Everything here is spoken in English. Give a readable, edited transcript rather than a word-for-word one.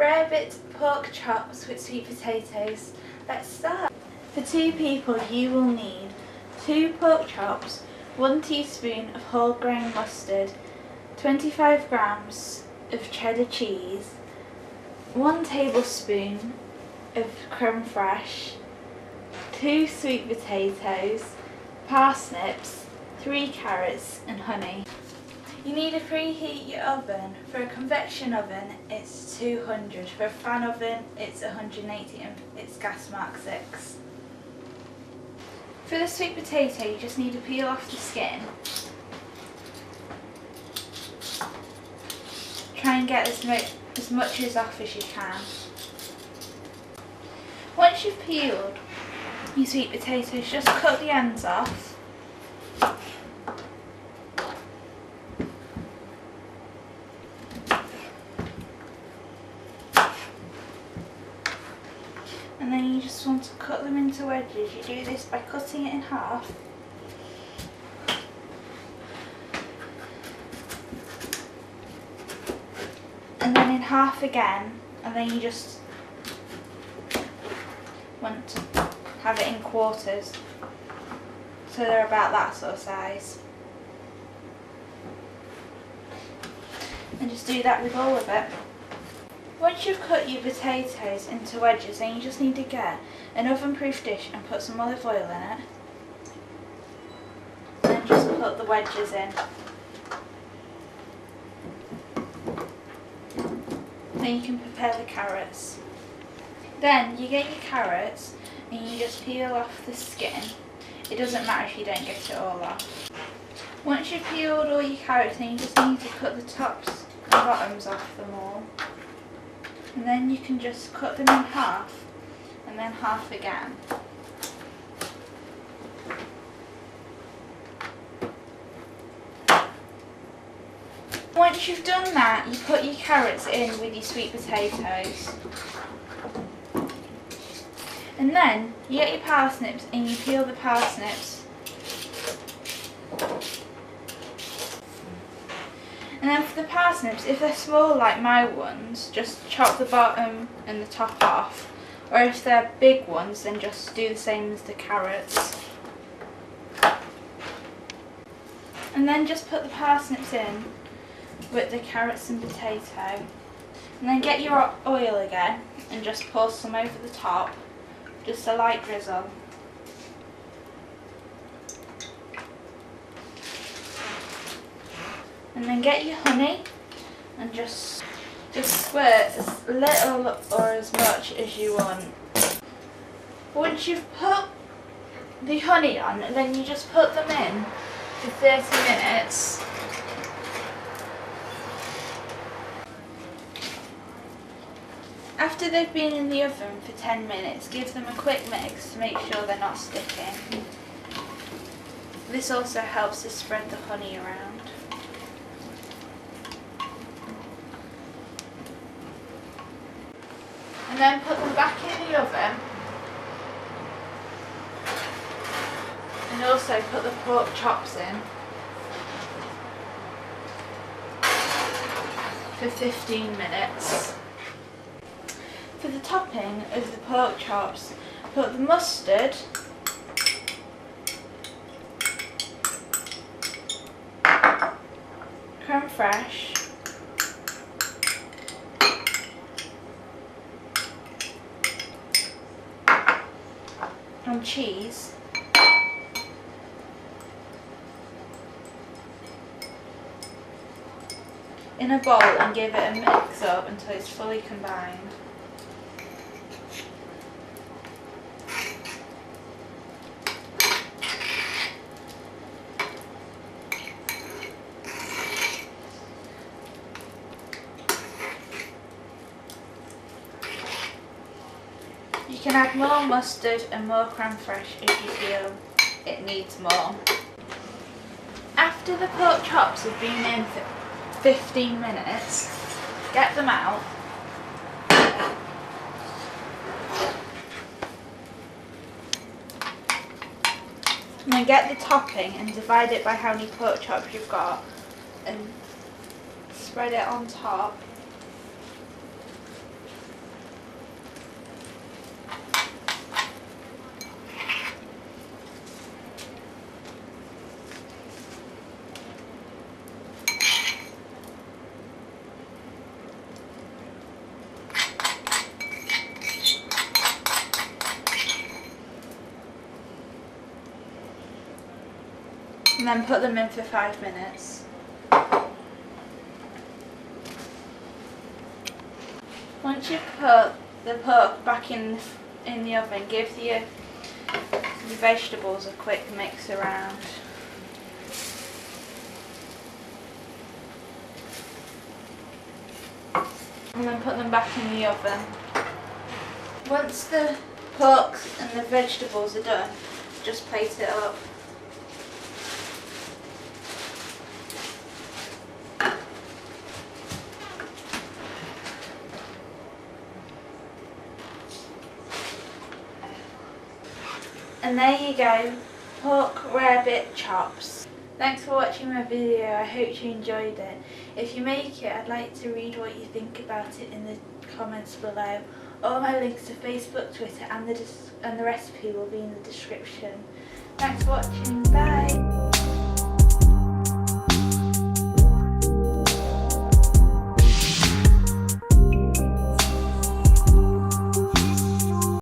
Rarebit pork chops with sweet potatoes. Let's start. For 2 people you will need 2 pork chops, 1 teaspoon of whole grain mustard, 25 grams of cheddar cheese, 1 tablespoon of creme fraiche, 2 sweet potatoes, parsnips, 3 carrots and honey. You need to preheat your oven. For a convection oven it's 200, for a fan oven it's 180 and it's gas mark 6. For the sweet potato you just need to peel off the skin. Try and get as much as off as you can. Once you've peeled your sweet potatoes, just cut the ends off. And then you just want to cut them into wedges. You do this by cutting it in half. And then in half again, and then you just want to have it in quarters. So they're about that sort of size. And just do that with all of it. Once you've cut your potatoes into wedges, then you just need to get an oven-proof dish and put some olive oil in it. And then just put the wedges in. Then you can prepare the carrots. Then you get your carrots and you just peel off the skin. It doesn't matter if you don't get it all off. Once you've peeled all your carrots, then you just need to cut the tops and bottoms off them all. And then you can just cut them in half and then half again. Once you've done that, you put your carrots in with your sweet potatoes. And then you get your parsnips and you peel the parsnips. And then for the parsnips, if they're small like my ones, just chop the bottom and the top off. Or if they're big ones, then just do the same as the carrots. And then just put the parsnips in with the carrots and potato. And then get your oil again and just pour some over the top. Just a light drizzle. And then get your honey and just squirt as little or as much as you want. Once you've put the honey on, then you just put them in for 30 minutes. After they've been in the oven for 10 minutes, give them a quick mix to make sure they're not sticking. This also helps to spread the honey around. And then put them back in the oven. And also put the pork chops in for 15 minutes. For the topping of the pork chops, put the mustard, creme fraiche, and cheese, in a bowl and give it a mix up until it's fully combined. You can add more mustard and more creme fraiche if you feel it needs more. After the pork chops have been in for 15 minutes, get them out. And then get the topping and divide it by how many pork chops you've got and spread it on top. and then put them in for 5 minutes. Once you've put the pork back in the oven, give your vegetables a quick mix around. And then put them back in the oven. Once the pork and the vegetables are done, just plate it up. And there you go, pork rarebit chops. Thanks for watching my video, I hope you enjoyed it. If you make it, I'd like to read what you think about it in the comments below. All my links to Facebook, Twitter and the recipe will be in the description. Thanks for watching, bye!